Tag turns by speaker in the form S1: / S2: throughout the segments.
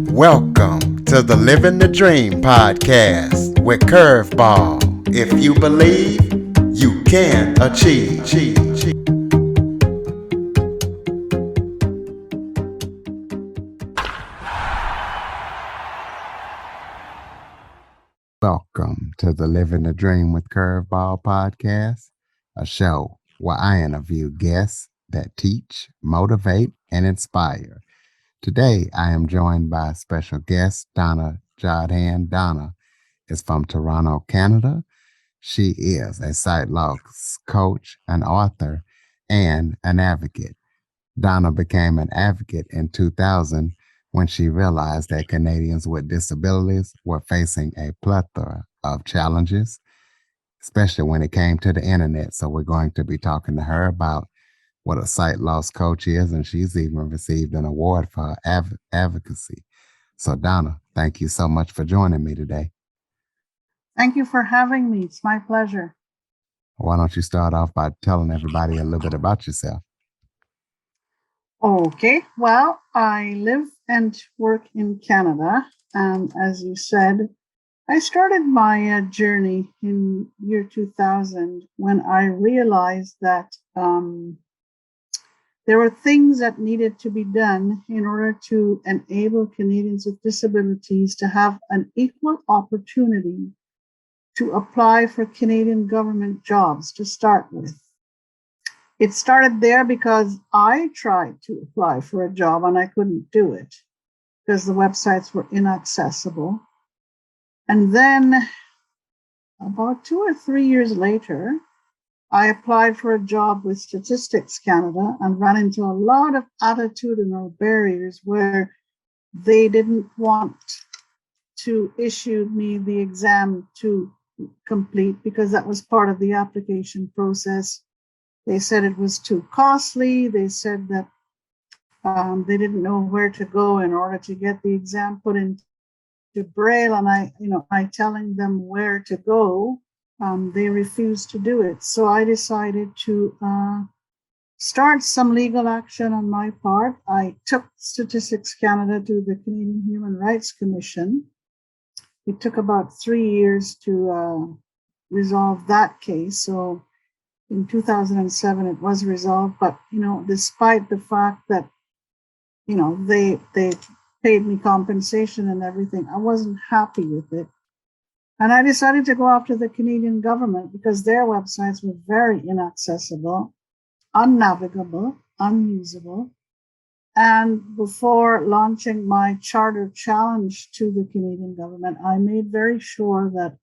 S1: Welcome to the Living the Dream podcast with Curveball. If you believe, you can achieve. Welcome to the Living the Dream with Curveball podcast, a show where I interview guests that teach, motivate, and inspire. Today, I am joined by a special guest, Donna Jodhan. Donna is from Toronto, Canada. She is a sight loss coach, an author, and an advocate. Donna became an advocate in 2000 when she realized that Canadians with disabilities were facing a plethora of challenges, especially when it came to the internet. So we're going to be talking to her about what a sight loss coach is, and she's even received an award for her advocacy. So Donna, thank you so much for joining me today.
S2: Thank you for having me. It's my pleasure.
S1: Why don't you start off by telling everybody a little bit about yourself?
S2: Okay, well, I live and work in Canada. And as you said, I started my journey in year 2000 when I realized that there were things that needed to be done in order to enable Canadians with disabilities to have an equal opportunity to apply for Canadian government jobs to start with. It started there because I tried to apply for a job and I couldn't do it because the websites were inaccessible. And then about 2 or 3 years later, I applied for a job with Statistics Canada and ran into a lot of attitudinal barriers where they didn't want to issue me the exam to complete because that was part of the application process. They said it was too costly. They said that they didn't know where to go in order to get the exam put into Braille. And I telling them where to go, they refused to do it. So I decided to start some legal action on my part. I took Statistics Canada to the Canadian Human Rights Commission. It took about 3 years to resolve that case. So in 2007, it was resolved. But, despite the fact that, they paid me compensation and everything, I wasn't happy with it. And I decided to go after the Canadian government because their websites were very inaccessible, unnavigable, unusable. And before launching my charter challenge to the Canadian government, I made very sure that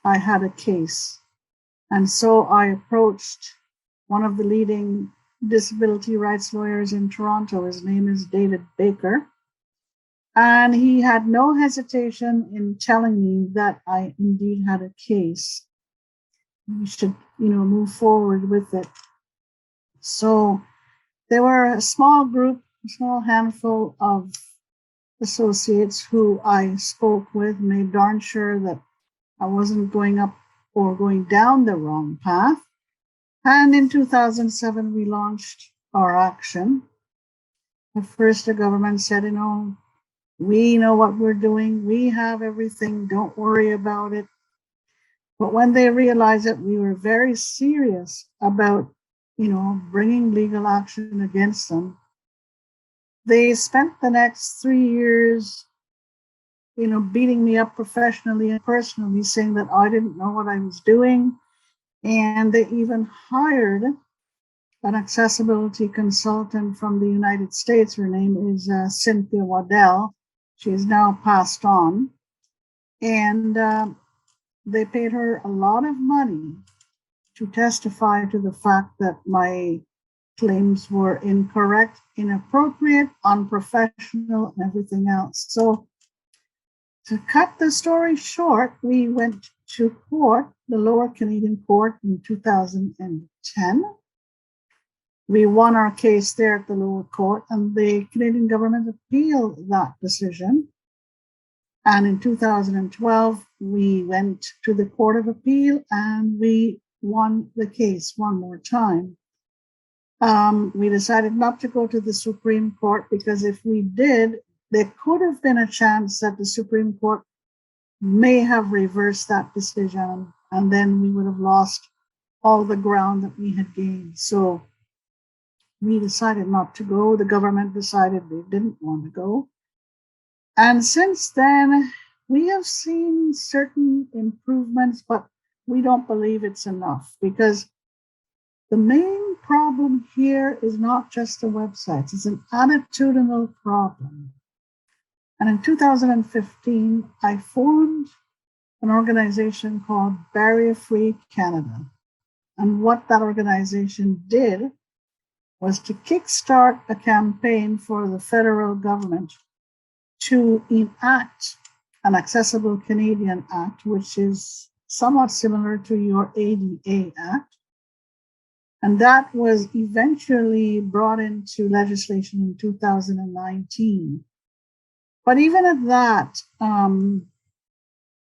S2: I had a case. And so I approached one of the leading disability rights lawyers in Toronto. His name is David Baker. And he had no hesitation in telling me that I indeed had a case. We should, move forward with it. So there were a small group, a small handful of associates who I spoke with, made darn sure that I wasn't going up or going down the wrong path. And in 2007, we launched our action. At first, the government said, we know what we're doing. We have everything. Don't worry about it. But when they realized that we were very serious about, bringing legal action against them, they spent the next 3 years, beating me up professionally and personally, saying that I didn't know what I was doing. And they even hired an accessibility consultant from the United States. Her name is Cynthia Waddell. She is now passed on. And they paid her a lot of money to testify to the fact that my claims were incorrect, inappropriate, unprofessional, and everything else. So to cut the story short, we went to court, the lower Canadian court, in 2010. We won our case there at the lower court, and the Canadian government appealed that decision. And in 2012, we went to the Court of Appeal and we won the case one more time. We decided not to go to the Supreme Court because if we did, there could have been a chance that the Supreme Court may have reversed that decision, and then we would have lost all the ground that we had gained. So we decided not to go. The government decided they didn't want to go. And since then, we have seen certain improvements, but we don't believe it's enough, because the main problem here is not just the websites, it's an attitudinal problem. And in 2015, I formed an organization called Barrier Free Canada. And what that organization did was to kickstart a campaign for the federal government to enact an Accessible Canadian Act, which is somewhat similar to your ADA Act. And that was eventually brought into legislation in 2019. But even at that,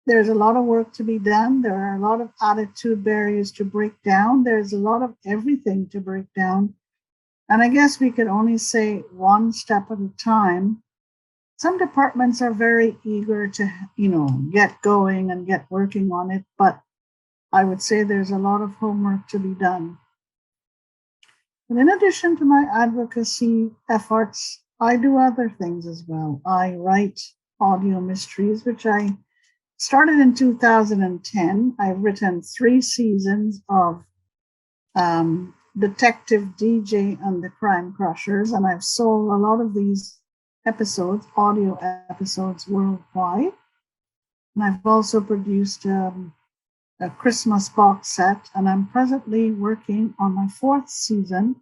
S2: there's a lot of work to be done. There are a lot of attitude barriers to break down. There's a lot of everything to break down. And I guess we could only say one step at a time. Some departments are very eager to, get going and get working on it, but I would say there's a lot of homework to be done. And in addition to my advocacy efforts, I do other things as well. I write audio mysteries, which I started in 2010. I've written 3 seasons of Detective DJ and the Crime Crushers, and I've sold a lot of these episodes, audio episodes, worldwide. And I've also produced a Christmas box set, and I'm presently working on my 4th season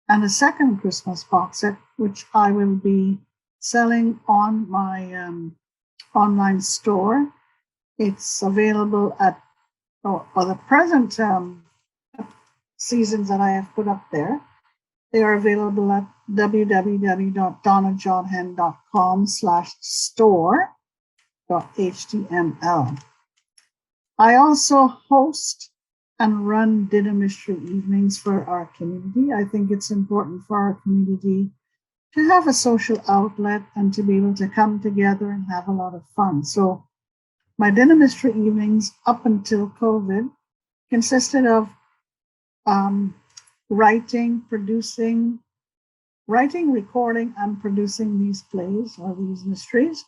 S2: and a second Christmas box set, which I will be selling on my online store. It's available at, or the present seasons that I have put up there. They are available at www.donnajodhan.com/store.html. I also host and run dinner mystery evenings for our community. I think it's important for our community to have a social outlet and to be able to come together and have a lot of fun. So my dinner mystery evenings up until COVID consisted of writing, recording, and producing these plays or these mysteries.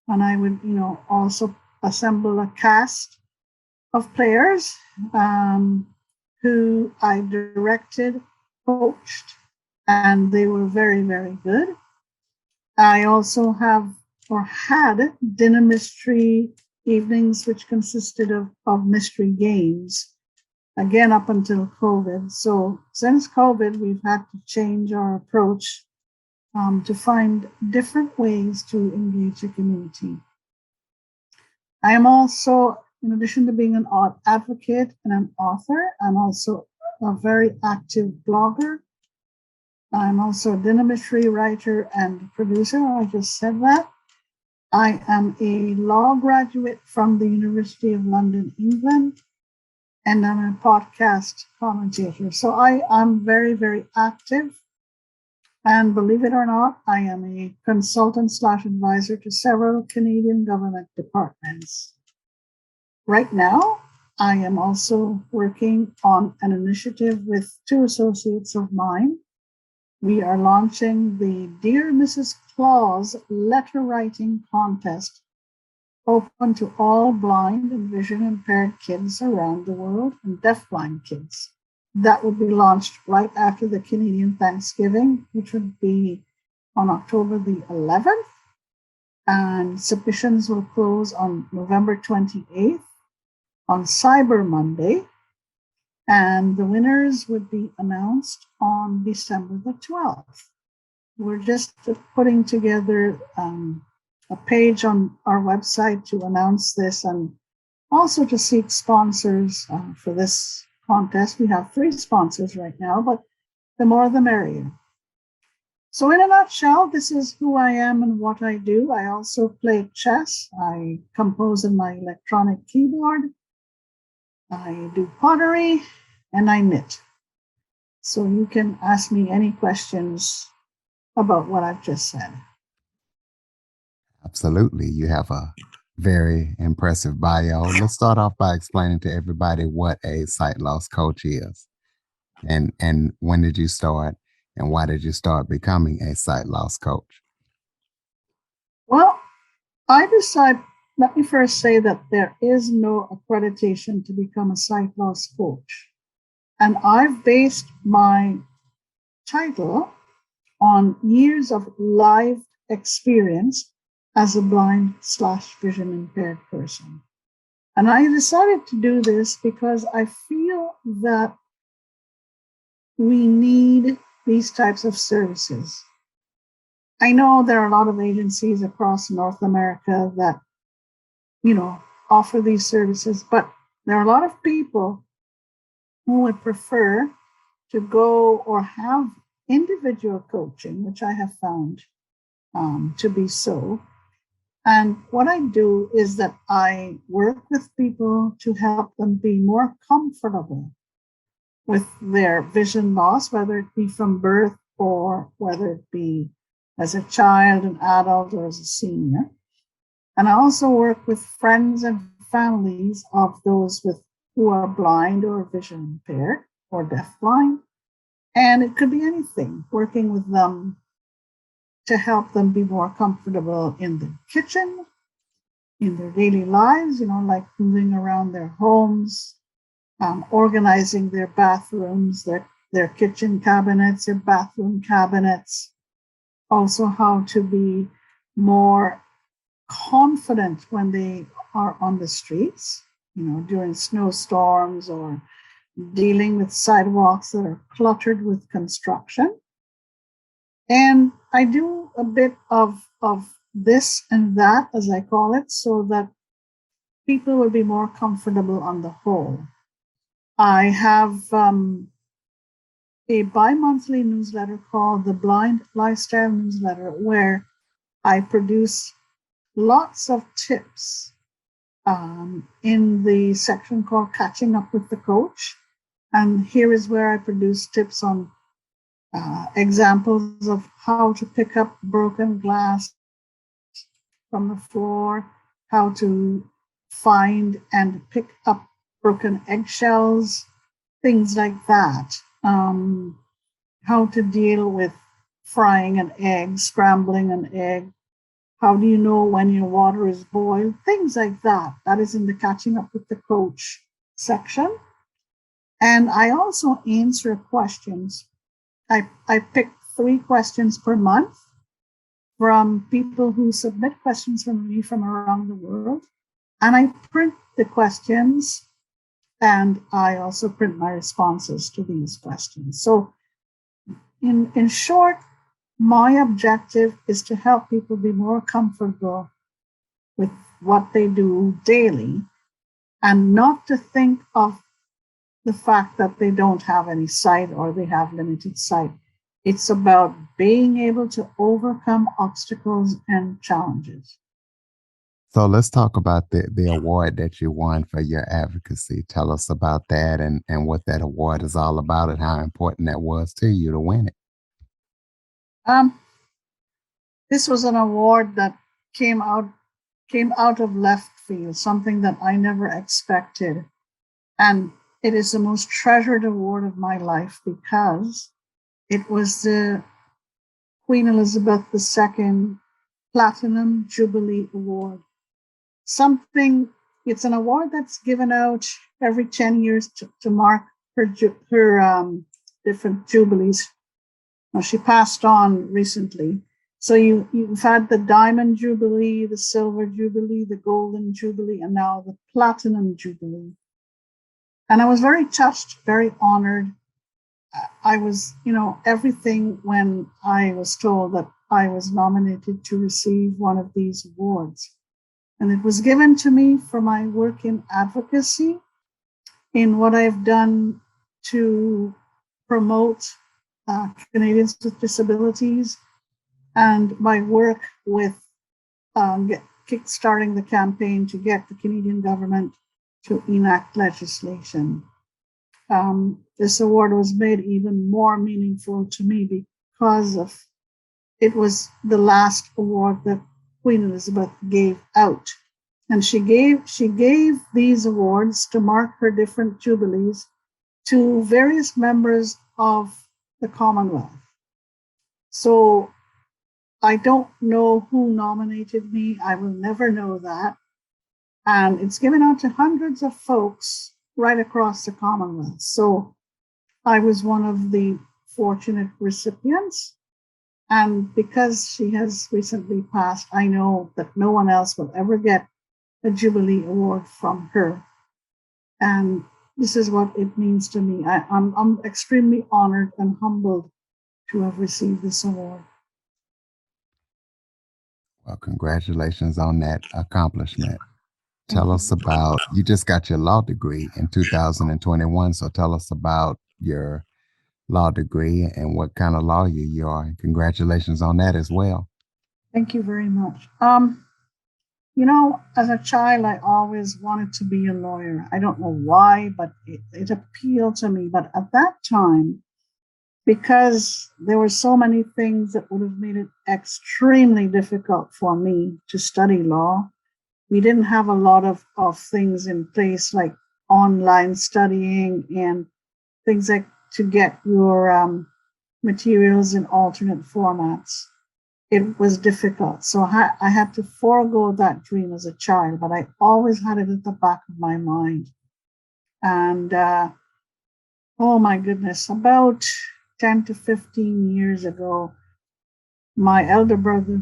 S2: And I would, also assemble a cast of players who I directed, coached, and they were very, very good. I also had dinner mystery evenings, which consisted of mystery games, again up until COVID. So since COVID, we've had to change our approach to find different ways to engage the community. I am also, in addition to being an advocate and an author, I'm also a very active blogger. I'm also a dinner mystery writer and producer. I just said that. I am a law graduate from the University of London, England, and I'm a podcast commentator. So I'm very, very active. And believe it or not, I am a consultant/advisor to several Canadian government departments. Right now, I am also working on an initiative with 2 associates of mine. We are launching the Dear Mrs. Claus letter writing contest, open to all blind and vision impaired kids around the world and deafblind kids. That will be launched right after the Canadian Thanksgiving, which would be on October the 11th. And submissions will close on November 28th on Cyber Monday. And the winners would be announced on December the 12th. We're just putting together a page on our website to announce this and also to seek sponsors for this contest. We have 3 sponsors right now, but the more the merrier. So in a nutshell, this is who I am and what I do. I also play chess. I compose on my electronic keyboard. I do pottery, and I knit. So you can ask me any questions about what I've just said.
S1: Absolutely. You have a very impressive bio. Let's start off by explaining to everybody what a sight loss coach is, and when did you start, and why did you start becoming a sight loss coach?
S2: Well, I decided, let me first say that there is no accreditation to become a sight loss coach. And I've based my title on years of live experience as a blind slash vision impaired person. And I decided to do this because I feel that we need these types of services. I know there are a lot of agencies across North America that, you know, offer these services, but there are a lot of people who would prefer to go or have individual coaching, which I have found to be so. And what I do is that I work with people to help them be more comfortable with their vision loss, whether it be from birth or whether it be as a child, an adult, or as a senior. And I also work with friends and families of those with who are blind or vision impaired or deafblind. And it could be anything, working with them to help them be more comfortable in the kitchen, in their daily lives, like moving around their homes, organizing their bathrooms, their kitchen cabinets, their bathroom cabinets. Also, how to be more confident when they are on the streets, during snowstorms or dealing with sidewalks that are cluttered with construction. And I do a bit of this and that, as I call it, so that people will be more comfortable on the whole. I have a bi-monthly newsletter called the Blind Lifestyle Newsletter, where I produce lots of tips in the section called Catching Up with the Coach. And here is where I produce tips on examples of how to pick up broken glass from the floor, how to find and pick up broken eggshells, things like that. How to deal with frying an egg, scrambling an egg. How do you know when your water is boiled? Things like that. That is in the Catching Up with the Coach section. And I also answer questions. I pick 3 questions per month from people who submit questions from me from around the world. And I print the questions, and I also print my responses to these questions. So in short, my objective is to help people be more comfortable with what they do daily and not to think of the fact that they don't have any sight or they have limited sight. It's about being able to overcome obstacles and challenges.
S1: So let's talk about the award that you won for your advocacy. Tell us about that, and what that award is all about and how important that was to you to win it.
S2: Um, this was an award that came out came out of left field, something that I never expected. And it is the most treasured award of my life because it was the Queen Elizabeth II Platinum Jubilee Award. It's an award that's given out every 10 years to mark her different jubilees. Well, she passed on recently. So you've had the Diamond Jubilee, the Silver Jubilee, the Golden Jubilee, and now the Platinum Jubilee. And I was very touched, very honored. I was, everything when I was told that I was nominated to receive one of these awards. And it was given to me for my work in advocacy, in what I've done to promote Canadians with disabilities, and my work with kickstarting the campaign to get the Canadian government to enact legislation. This award was made even more meaningful to me because of it was the last award that Queen Elizabeth gave out. And she gave these awards to mark her different jubilees to various members of the Commonwealth. So I don't know who nominated me. I will never know that. And it's given out to hundreds of folks right across the Commonwealth. So I was one of the fortunate recipients. And because she has recently passed, I know that no one else will ever get a Jubilee Award from her. And this is what it means to me. I'm extremely honored and humbled to have received this award.
S1: Well, congratulations on that accomplishment.
S2: Thank
S1: Tell
S2: you.
S1: us about, you just got your law degree in 2021. So tell us about your law degree and what kind of lawyer you are. And congratulations on that as well.
S2: Thank you very much. As a child, I always wanted to be a lawyer. I don't know why, but it appealed to me. But at that time, because there were so many things that would have made it extremely difficult for me to study law, we didn't have a lot of things in place like online studying and things like to get your materials in alternate formats. It was difficult. So I had to forego that dream as a child, but I always had it at the back of my mind. And oh my goodness, about 10 to 15 years ago, my elder brother,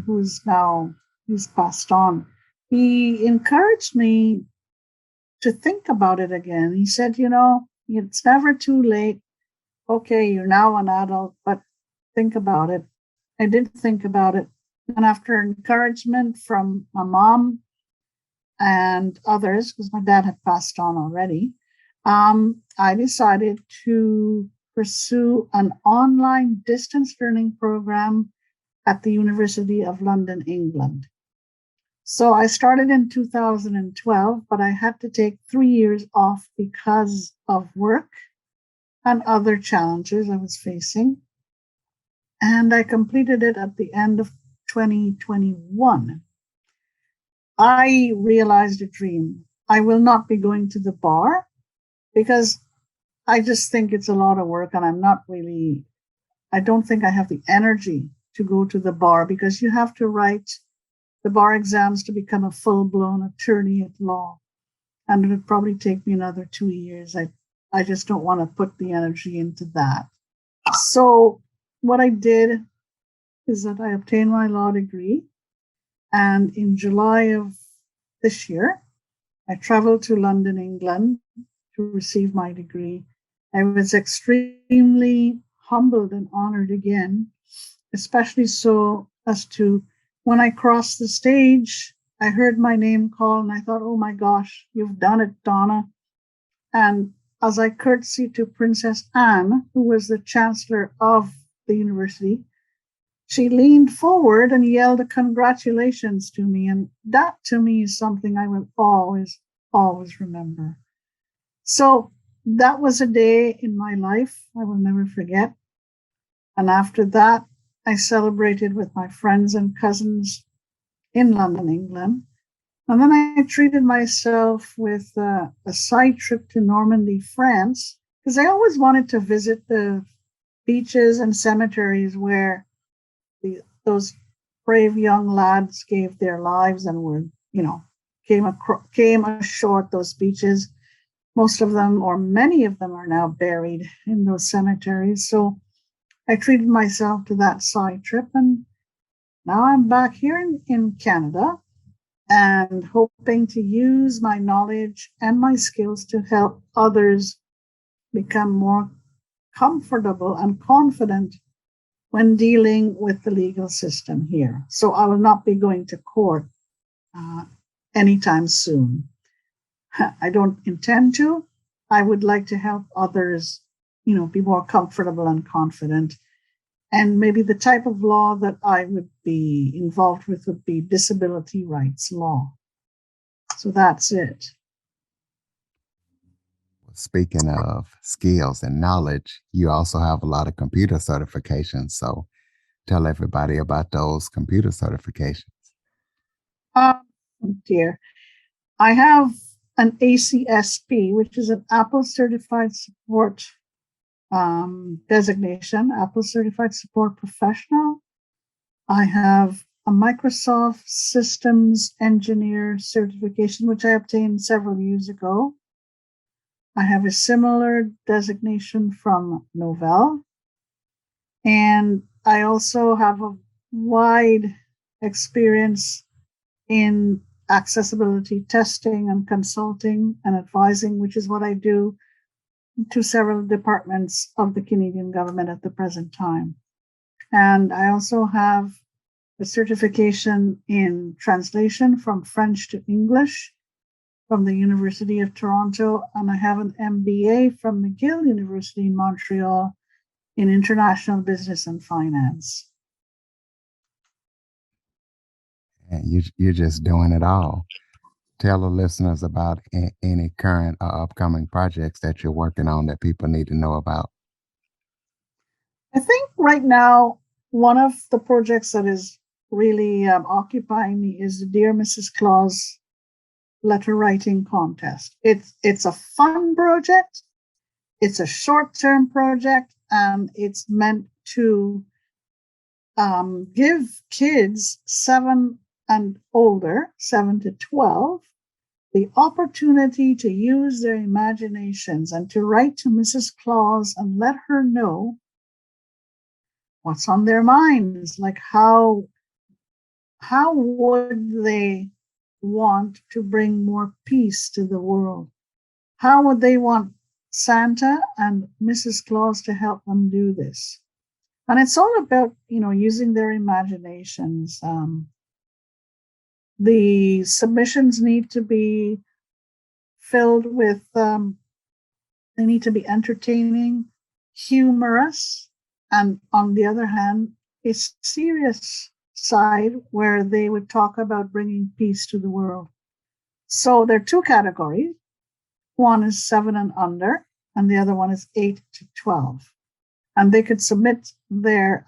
S2: he's passed on, he encouraged me to think about it again. He said, it's never too late. Okay, you're now an adult, but think about it. I did think about it. And after encouragement from my mom and others, because my dad had passed on already, I decided to pursue an online distance learning program at the University of London, England. So I started in 2012, but I had to take 3 years off because of work and other challenges I was facing. And I completed it at the end of 2021. I realized a dream. I will not be going to the bar because I just think it's a lot of work and I don't think I have the energy to go to the bar because you have to write the bar exams to become a full-blown attorney at law. And it would probably take me another 2 years. I just don't want to put the energy into that. So what I did is that I obtained my law degree. And in July of this year, I traveled to London, England to receive my degree. I was extremely humbled and honored again, especially so as to when I crossed the stage, I heard my name called and I thought, oh my gosh, you've done it, Donna. And as I curtsied to Princess Anne, who was the chancellor of the university, she leaned forward and yelled a congratulations to me. And that to me is something I will always, always remember. So that was a day in my life I will never forget. And after that, I celebrated with my friends and cousins in London, England. And then I treated myself with a side trip to Normandy, France, because I always wanted to visit the beaches and cemeteries where those brave young lads gave their lives and were, came ashore at those beaches. Most of them, or many of them, are now buried in those cemeteries. So I treated myself to that side trip, and now I'm back here in Canada and hoping to use my knowledge and my skills to help others become more comfortable and confident when dealing with the legal system here. So I will not be going to court anytime soon. I don't intend to. I would like to help others, be more comfortable and confident. And maybe the type of law that I would be involved with would be disability rights law. So that's it.
S1: Speaking of skills and knowledge, you also have a lot of computer certifications. So tell everybody about those computer certifications.
S2: Oh dear. I have an ACSP, which is an Apple Certified Support designation, Apple Certified Support Professional. I have a Microsoft Systems Engineer certification, which I obtained several years ago. I have a similar designation from Novell. And I also have a wide experience in accessibility testing and consulting and advising, which is what I do to several departments of the Canadian government at the present time. And I also have a certification in translation from French to English from the University of Toronto, and I have an MBA from McGill University in Montreal in international business and finance.
S1: And you're just doing it all. Tell the listeners about any current or upcoming projects that you're working on that people need to know about.
S2: I think right now, one of the projects that is really occupying me is the Dear Mrs. Claus letter writing contest. It's a fun project. It's a short-term project, and it's meant to give kids 7 and older, 7 to 12, the opportunity to use their imaginations and to write to Mrs. Claus and let her know what's on their minds, like how would they want to bring more peace to the world? How would they want Santa and Mrs. Claus to help them do this? And it's all about, using their imaginations. The submissions need to be filled with, they need to be entertaining, humorous, and on the other hand, a serious side where they would talk about bringing peace to the world. So there are two categories. One is 7 and under, and the other one is 8 to 12. And they could submit their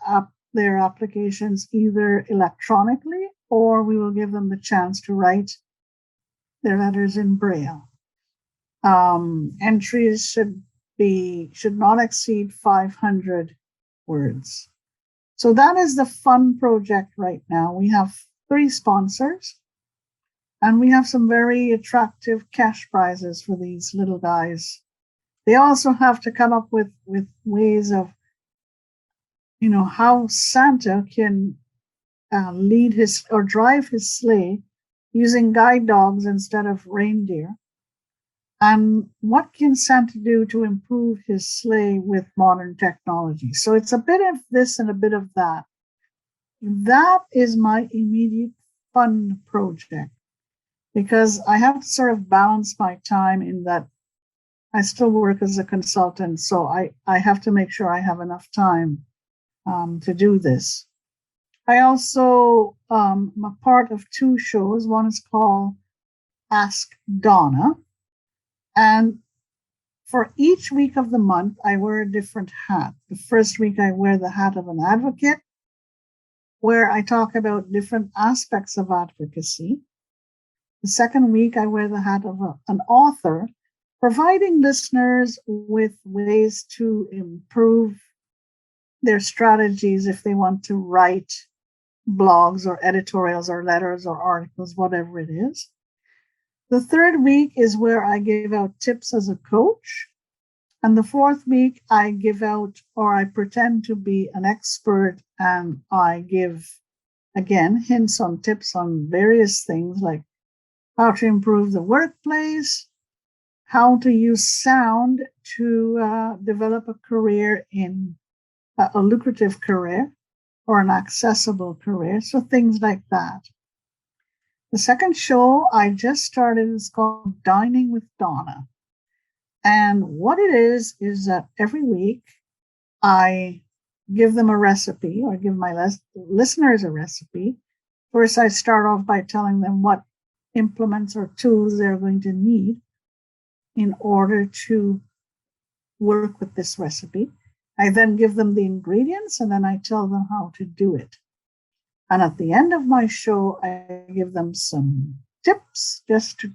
S2: applications either electronically, or we will give them the chance to write their letters in Braille. Entries should not exceed 500 words. So that is the fun project right now. We have 3 sponsors, and we have some very attractive cash prizes for these little guys. They also have to come up with ways of, how Santa can lead his or drive his sleigh using guide dogs instead of reindeer. And what can Santa do to improve his sleigh with modern technology? So it's a bit of this and a bit of that. That is my immediate fun project, because I have to sort of balance my time in that I still work as a consultant. So I have to make sure I have enough time to do this. I also am a part of 2 shows. One is called Ask Donna. And for each week of the month, I wear a different hat. The first week, I wear the hat of an advocate, where I talk about different aspects of advocacy. The second week, I wear the hat of an author, providing listeners with ways to improve their strategies if they want to write blogs or editorials or letters or articles, whatever it is. The third week is where I give out tips as a coach. And the fourth week, I give out, or I pretend to be an expert, and I give, again, hints on tips on various things like how to improve the workplace, how to use sound to develop a career in a lucrative career or an accessible career. So things like that. The second show I just started is called Dining with Donna. And what it is that every week I give them a recipe, or give my listeners a recipe. First, I start off by telling them what implements or tools they're going to need in order to work with this recipe. I then give them the ingredients, and then I tell them how to do it. And at the end of my show, I give them some tips just to,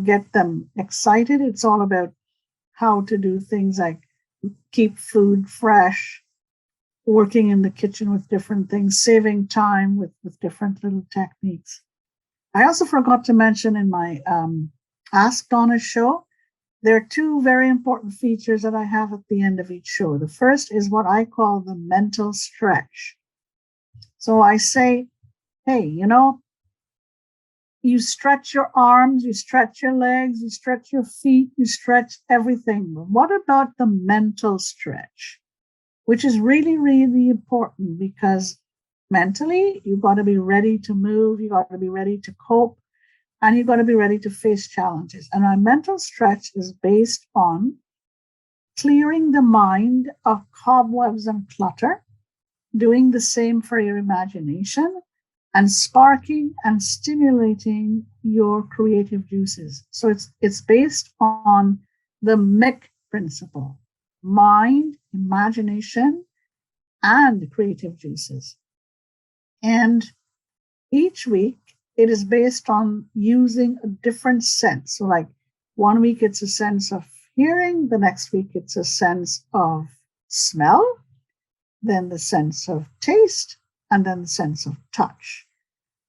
S2: get them excited. It's all about how to do things like keep food fresh, working in the kitchen with different things, saving time with different little techniques. I also forgot to mention in my Ask Donna show, there are two very important features that I have at the end of each show. The first is what I call the mental stretch. So I say, hey, you stretch your arms, you stretch your legs, you stretch your feet, you stretch everything. But what about the mental stretch? Which is really, really important because mentally, you've got to be ready to move, you've got to be ready to cope, and you've got to be ready to face challenges. And our mental stretch is based on clearing the mind of cobwebs and clutter, doing the same for your imagination, and sparking and stimulating your creative juices. So it's based on the MIC principle: mind, imagination, and creative juices. And each week it is based on using a different sense. So like one week it's a sense of hearing, the next week it's a sense of smell, then the sense of taste, and then the sense of touch.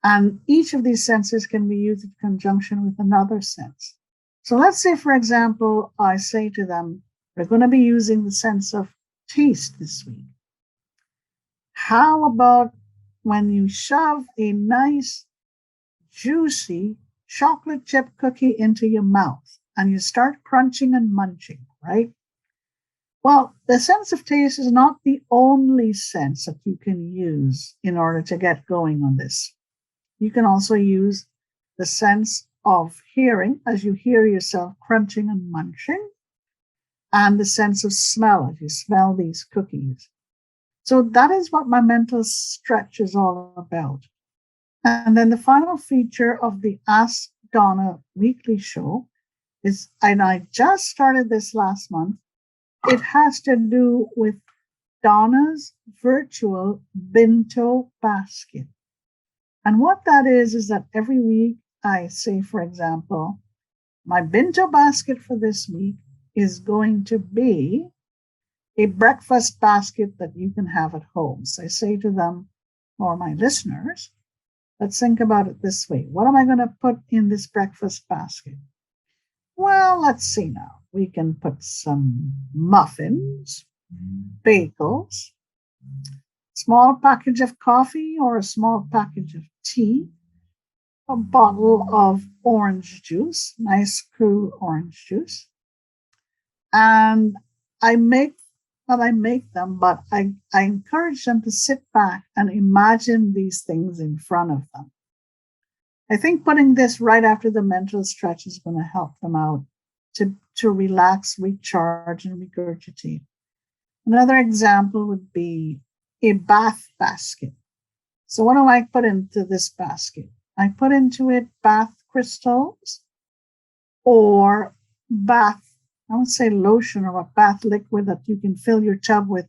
S2: And each of these senses can be used in conjunction with another sense. So let's say, for example, I say to them, we're going to be using the sense of taste this week. How about when you shove a nice, juicy chocolate chip cookie into your mouth and you start crunching and munching, right? Well, the sense of taste is not the only sense that you can use in order to get going on this. You can also use the sense of hearing as you hear yourself crunching and munching, and the sense of smell as you smell these cookies. So that is what my mental stretch is all about. And then the final feature of the Ask Donna weekly show is, and I just started this last month, it has to do with Donna's virtual Binto basket. And what that is that every week I say, for example, my Binto basket for this week is going to be a breakfast basket that you can have at home. So I say to them, or my listeners, let's think about it this way. What am I going to put in this breakfast basket? Well, let's see now. We can put some muffins, bagels, small package of coffee or a small package of tea, a bottle of orange juice, nice cool orange juice. And I make them, but I encourage them to sit back and imagine these things in front of them. I think putting this right after the mental stretch is going to help them out to relax, recharge, and regurgitate. Another example would be a bath basket. So what do I put into this basket? I put into it bath crystals or bath, I would say lotion or a bath liquid that you can fill your tub with,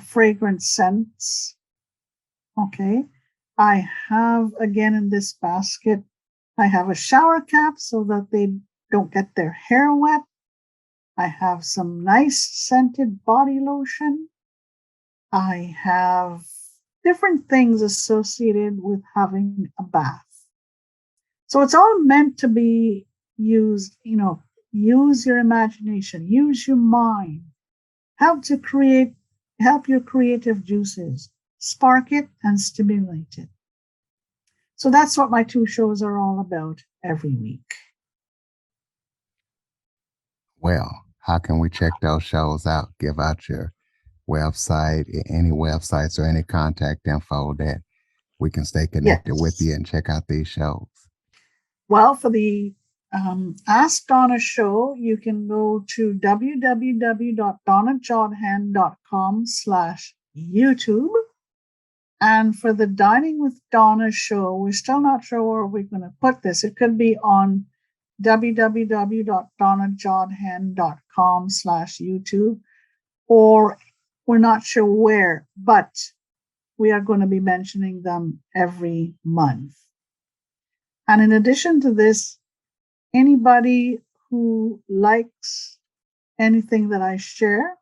S2: fragrant scents. Okay. I have, again, in this basket, I have a shower cap so that they don't get their hair wet. I have some nice scented body lotion. I have different things associated with having a bath. So it's all meant to be used, use your imagination, use your mind, help your creative juices, spark it and stimulate it. So that's what my two shows are all about every week.
S1: Well, how can we check those shows out? Give out your website, any websites or any contact info that we can stay connected with
S2: Yes.
S1: you and check out these shows.
S2: Well, for the Ask Donna show, you can go to www.donnajodhan.com/YouTube. And for the Dining with Donna show, we're still not sure where we're going to put this. It could be on www.donnajodhan.com/YouTube, or we're not sure where, but we are going to be mentioning them every month. And in addition to this, anybody who likes anything that I share,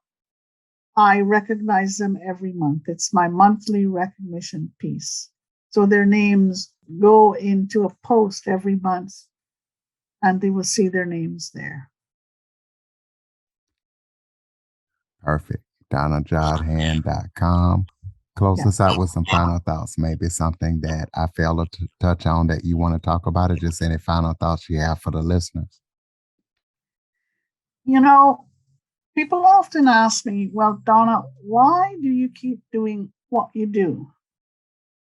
S2: I recognize them every month. It's my monthly recognition piece. So their names go into a post every month and they will see their names there.
S1: Perfect. DonnaJodhan.com. Close
S2: Yeah.
S1: us out with some final thoughts. Maybe something that I failed to touch on that you want to talk about, or just any final thoughts you have for the listeners.
S2: You know, people often ask me, well, Donna, why do you keep doing what you do?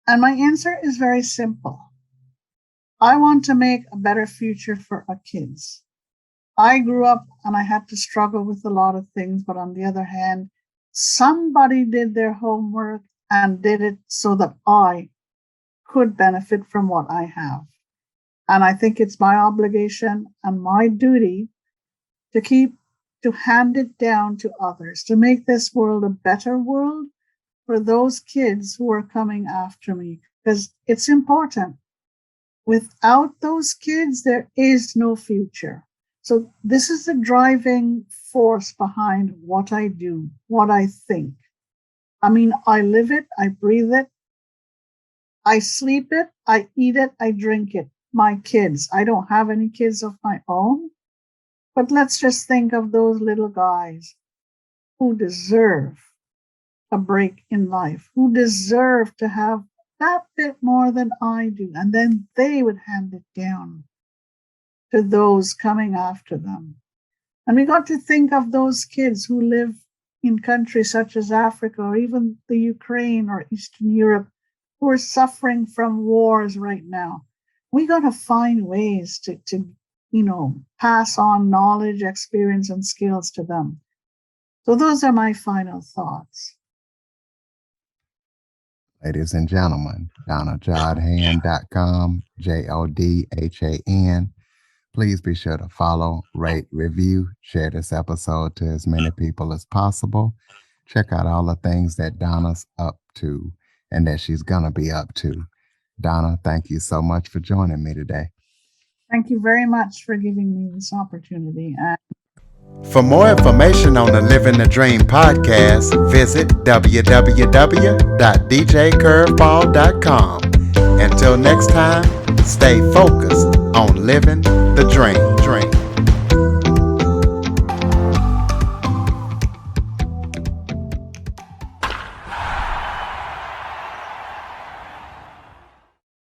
S2: And my answer is very simple. I want to make a better future for our kids. I grew up and I had to struggle with a lot of things, but on the other hand, somebody did their homework and did it so that I could benefit from what I have. And I think it's my obligation and my duty to hand it down to others, to make this world a better world for those kids who are coming after me, because it's important. Without those kids, there is no future. So this is the driving force behind what I do, what I think. I mean, I live it, I breathe it, I sleep it, I eat it, I drink it. My kids. I don't have any kids of my own, but let's just think of those little guys who deserve a break in life, who deserve to have that bit more than I do. And then they would hand it down to those coming after them. And we got to think of those kids who live in countries such as Africa or even the Ukraine or Eastern Europe who are suffering from wars right now. We got to find ways to pass on knowledge, experience, and skills to them. So those are my final thoughts.
S1: Ladies and gentlemen, DonnaJodhan.com, JODHAN. Please be sure to follow, rate, review, share this episode to as many people as possible. Check out all the things that Donna's up to and that she's going to be up to. Donna, thank you so much for joining me today.
S2: Thank you very much for giving me this opportunity.
S1: For more information on the Living the Dream podcast, visit www.djcurveball.com. Until next time, stay focused on living the dream.